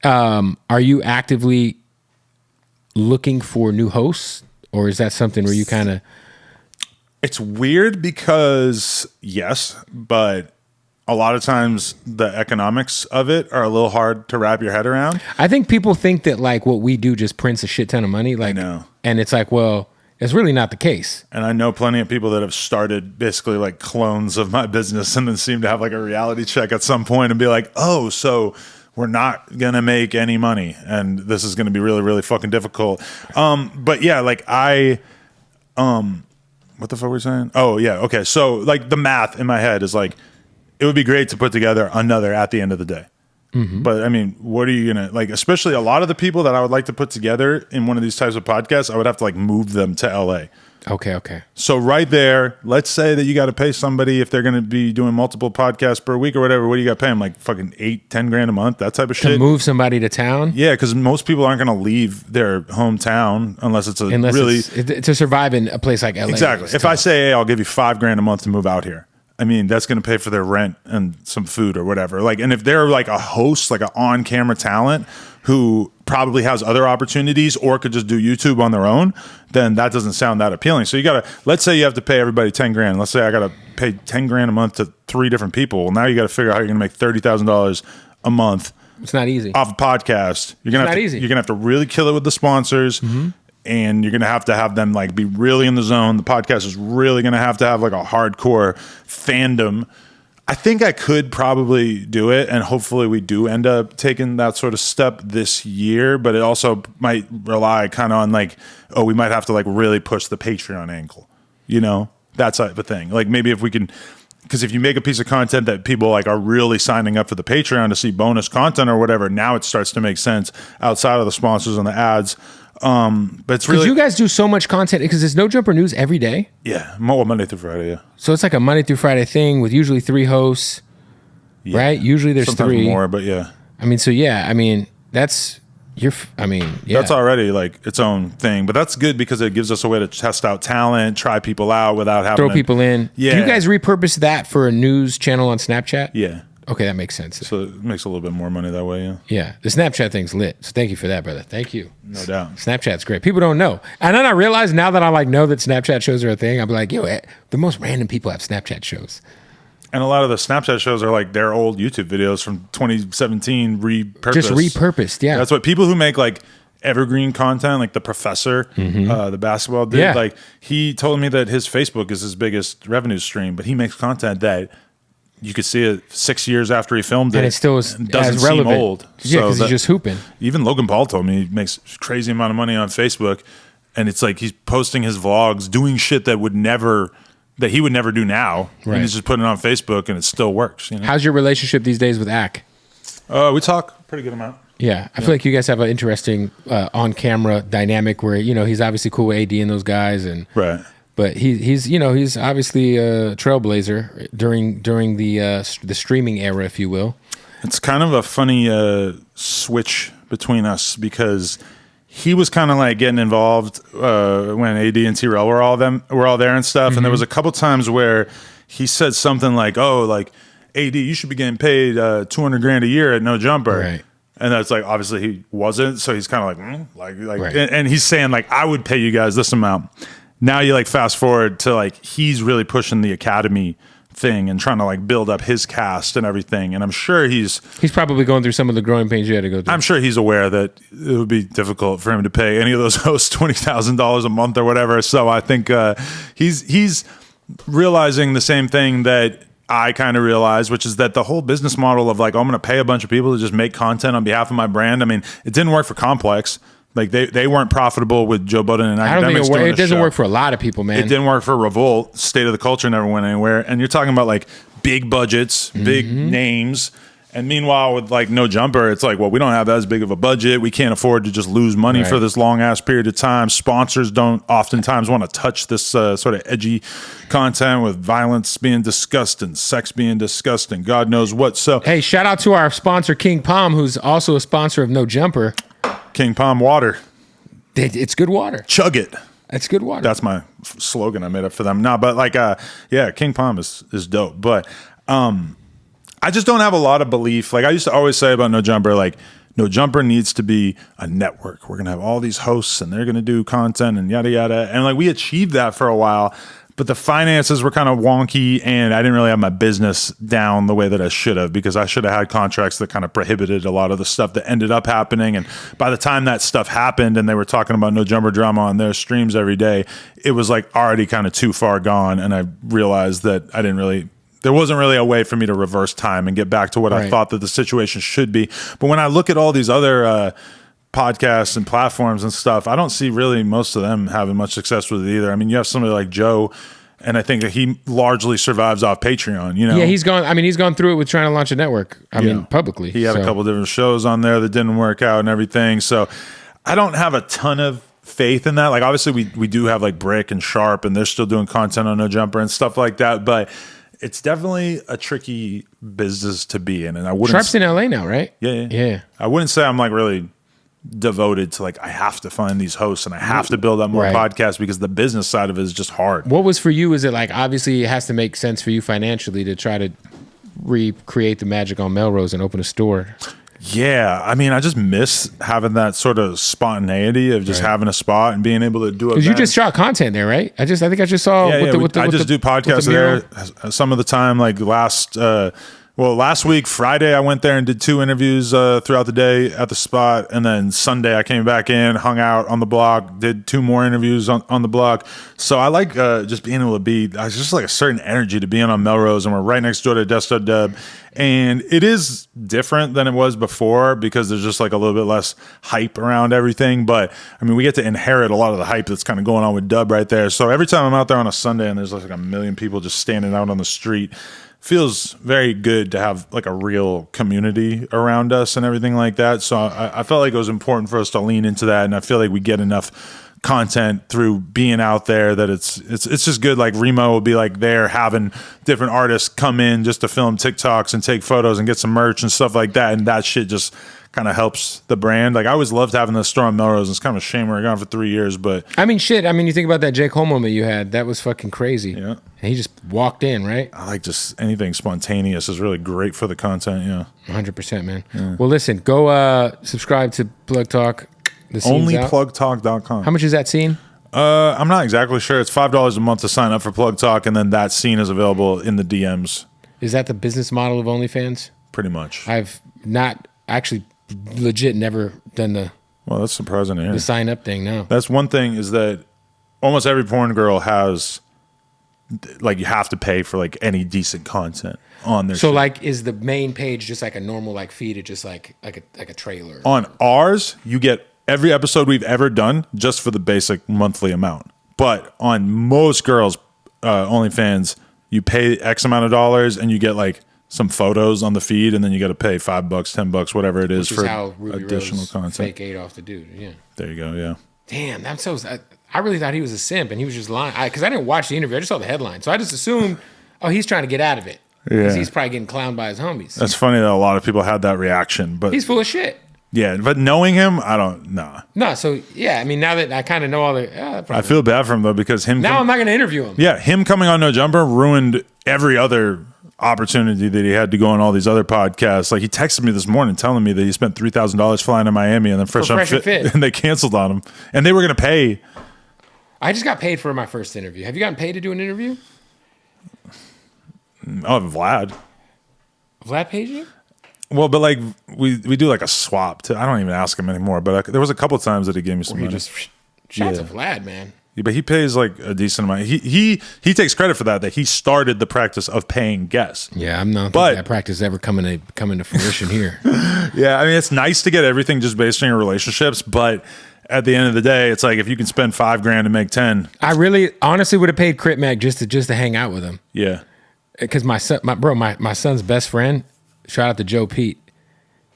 Are you actively looking for new hosts, or is that something where you kind of... It's weird because yes, but a lot of times the economics of it are a little hard to wrap your head around. I think people think that like what we do just prints a shit ton of money. Like, I know. And it's like, well, it's really not the case. And I know plenty of people that have started basically like clones of my business and then seem to have like a reality check at some point and be like, oh, so we're not going to make any money and this is going to be really, really fucking difficult. But yeah, like what the fuck were we saying? Oh yeah. Okay. So like the math in my head is like, it would be great to put together another at the end of the day. Mm-hmm. But I mean, what are you going to like, especially a lot of the people that I would like to put together in one of these types of podcasts, I would have to like move them to LA. Okay. So right there, let's say that you got to pay somebody if they're going to be doing multiple podcasts per week or whatever. What do you got to pay them? Like fucking $8-10 grand a month, that type of shit. To move somebody to town? Yeah, because most people aren't going to leave their hometown unless it's to survive in a place like LA. Exactly. If I say, hey, I'll give you $5 grand a month to move out here, I mean, that's going to pay for their rent and some food or whatever. Like, and if they're like a host, like an on-camera talent who probably has other opportunities or could just do YouTube on their own, then that doesn't sound that appealing. So you got to, let's say you have to pay everybody 10 grand. Let's say I got to pay 10 grand a month to 3 different people. Well, now you got to figure out how you're going to make $30,000 a month. It's not easy. Off a podcast. You're going to have to really kill it with the sponsors. Mm-hmm. And you're going to have them like be really in the zone. The podcast is really going to have like a hardcore fandom. I think I could probably do it, and hopefully we do end up taking that sort of step this year, but it also might rely kind of on like, oh, we might have to like really push the Patreon angle, you know, that type of thing. Like maybe if we can, because if you make a piece of content that people like are really signing up for the Patreon to see bonus content or whatever, now it starts to make sense outside of the sponsors and the ads. But it's really, you guys do so much content because there's No Jumper News every day. Yeah, Monday through Friday. Yeah. So it's like a Monday through Friday thing with usually 3 hosts, right? Usually there's sometimes 3 more, but yeah. I mean, so yeah, I mean that's yeah. That's already like its own thing, but that's good because it gives us a way to test out talent, try people out without having throw people in. Yeah. Do you guys repurpose that for a news channel on Snapchat? Yeah. Okay, that makes sense. So it makes a little bit more money that way, yeah. Yeah, the Snapchat thing's lit. So thank you for that, brother. Thank you. No doubt. Snapchat's great. People don't know. And then I realize now that I like know that Snapchat shows are a thing, I'm like, yo, the most random people have Snapchat shows. And a lot of the Snapchat shows are like their old YouTube videos from 2017 repurposed. Just repurposed, yeah. That's what people who make like evergreen content, like the professor, the basketball dude, like he told me that his Facebook is his biggest revenue stream, but he makes content that you could see it 6 years after he filmed it, and it still doesn't as relevant. Seem old. Yeah, because he's just hooping. Even Logan Paul told me he makes a crazy amount of money on Facebook, and it's like he's posting his vlogs, doing shit that he would never do now, and he's just putting it on Facebook, and it still works. You know? How's your relationship these days with Ak? We talk a pretty good amount. Yeah, I feel like you guys have an interesting on-camera dynamic where he's obviously cool with AD and those guys, and right. But he's obviously a trailblazer during the streaming era, if you will. It's kind of a funny switch between us because he was kind of like getting involved when AD and T-Rail were all there and stuff. Mm-hmm. And there was a couple times where he said something like, "Oh, like AD, you should be getting paid $200 grand a year at No Jumper." Right. And that's like obviously he wasn't, so he's kind of like right. and he's saying like, "I would pay you guys this amount." Now you like fast forward to like he's really pushing the Academy thing and trying to like build up his cast and everything. And I'm sure he's probably going through some of the growing pains you had to go through. I'm sure he's aware that it would be difficult for him to pay any of those hosts $20,000 a month or whatever. So I think he's realizing the same thing that I kind of realized, which is that the whole business model of like, I'm going to pay a bunch of people to just make content on behalf of my brand. I mean, it didn't work for Complex. Like they weren't profitable with Joe Budden and Akademiks. I don't think it doesn't work for a lot of people, man. It didn't work for Revolt. State of the Culture never went anywhere. And you're talking about like big budgets, big names. And meanwhile, with like No Jumper, it's like, well, we don't have as big of a budget. We can't afford to just lose money for this long ass period of time. Sponsors don't oftentimes want to touch this sort of edgy content with violence being discussed and sex being discussed and God knows what. So, hey, shout out to our sponsor, King Palm, who's also a sponsor of No Jumper. King Palm water. It's good water. Chug it. It's good water. That's my slogan I made up for them. No, but like, yeah, King Palm is dope. But I just don't have a lot of belief. Like I used to always say about No Jumper, like No Jumper needs to be a network. We're going to have all these hosts and they're going to do content and yada, yada. And like we achieved that for a while, but the finances were kind of wonky and I didn't really have my business down the way that I should have, because I should have had contracts that kind of prohibited a lot of the stuff that ended up happening. And by the time that stuff happened and they were talking about No Jumper drama on their streams every day, it was like already kind of too far gone. And I realized that there wasn't really a way for me to reverse time and get back to what I thought that the situation should be. But when I look at all these other podcasts and platforms and stuff, I don't see really most of them having much success with it either. I mean, you have somebody like Joe, and I think that he largely survives off Patreon, you know? Yeah, he's gone through it with trying to launch a network. I mean, publicly. He had a couple different shows on there that didn't work out and everything. So I don't have a ton of faith in that. Like, obviously we do have like Brick and Sharp, and they're still doing content on No Jumper and stuff like that, but it's definitely a tricky business to be in. And I wouldn't. Sharp's in LA now, right? Yeah. I wouldn't say I'm like really devoted to like I have to find these hosts and I have to build up more podcasts, because the business side of it is just hard. What was for you? Is it like, obviously it has to make sense for you financially to try to recreate the magic on Melrose and open a store? Yeah, I mean, I just miss having that sort of spontaneity of just having a spot and being able to do it. Because you just shot content there, right? I think I just saw. I just do podcasts there some of the time. Like last week, Friday, I went there and did 2 interviews throughout the day at the spot. And then Sunday, I came back in, hung out on the block, did 2 more interviews on the block. So I like just being able to be, I just like a certain energy to being on Melrose, and we're right next door to Desto Dub. And it is different than it was before because there's just like a little bit less hype around everything. But I mean, we get to inherit a lot of the hype that's kind of going on with Dub right there. So every time I'm out there on a Sunday and there's like a million people just standing out on the street, feels very good to have like a real community around us and everything like that. So I felt like it was important for us to lean into that. And I feel like we get enough content through being out there that it's just good. Like Remo will be like there having different artists come in just to film TikToks and take photos and get some merch and stuff like that. And that shit just kind of helps the brand. Like I always loved having the store on Melrose. It's kind of a shame we were gone for 3 years, but I mean, shit. I mean, you think about that J. Cole moment you had. That was fucking crazy. Yeah. And he just walked in, right? I like just anything spontaneous is really great for the content. Yeah. 100%, man. Yeah. Well, listen, go subscribe to Plug Talk. Onlyplugtalk.com. How much is that scene? I'm not exactly sure. It's $5 a month to sign up for Plug Talk, and then that scene is available in the DMs. Is that the business model of OnlyFans? Pretty much. I've not actually legit never done the that's surprising to hear. The sign up thing. No, that's one thing, is that almost every porn girl has, like, you have to pay for like any decent content on their. So shit. Like, is the main page just like a normal like feed? It just like a trailer. On ours, you get every episode we've ever done just for the basic monthly amount. But on most girls' OnlyFans, you pay X amount of dollars and you get like some photos on the feed, and then you got to pay $5, $10, whatever it is, for how Ruby additional Rose content. Fake ate off the dude. Yeah. There you go. Yeah. Damn, that's so. I really thought he was a simp and he was just lying. Because I didn't watch the interview. I just saw the headline, so I just assumed, oh, he's trying to get out of it. Because he's probably getting clowned by his homies. That's funny that a lot of people had that reaction, but he's full of shit. Yeah, but knowing him, I don't know. No, so yeah, I mean, now that I kind of know all the, I feel bad for him though, because I'm not going to interview him. Yeah, him coming on No Jumper ruined every other opportunity that he had to go on all these other podcasts. Like, he texted me this morning telling me that he spent $3,000 flying to Miami and then Fresh and Fit, and they canceled on him, and they were going to pay. I just got paid for my first interview. Have you gotten paid to do an interview? Oh, Vlad. Vlad paid you? Well, but like we do like a swap. I don't even ask him anymore. But there was a couple times that he gave me some money. Just shout out to Vlad, man. Yeah, but he pays like a decent amount. He takes credit for that he started the practice of paying guests. Yeah, I'm not thinking that practice ever coming to fruition here. Yeah, I mean, it's nice to get everything just based on your relationships, but at the end of the day, it's like if you can spend $5,000 to make 10. I really honestly would have paid Crit Mac just to hang out with him. Yeah. Because my son's best friend, shout out to Joe Pete.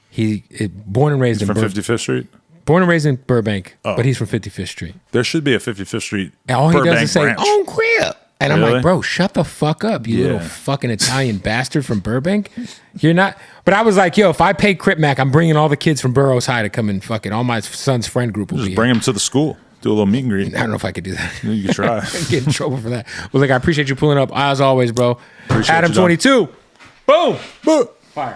He born and raised from 55th Street. Born and raised in Burbank, but he's from 55th Street. There should be a 55th Street. And all Burbank he does is say, branch. "Own crib," and I'm like, "Bro, shut the fuck up, you little fucking Italian bastard from Burbank. You're not." But I was like, "Yo, if I pay Crip Mac, I'm bringing all the kids from Burroughs High to come and fucking all my son's friend group will just be bring here. them to the school." Do a little meet and greet. I don't know if I could do that. You could try. Get in trouble for that. Well, like, I appreciate you pulling up as always, bro. Appreciate Adam22. Boom. Boom. Fire.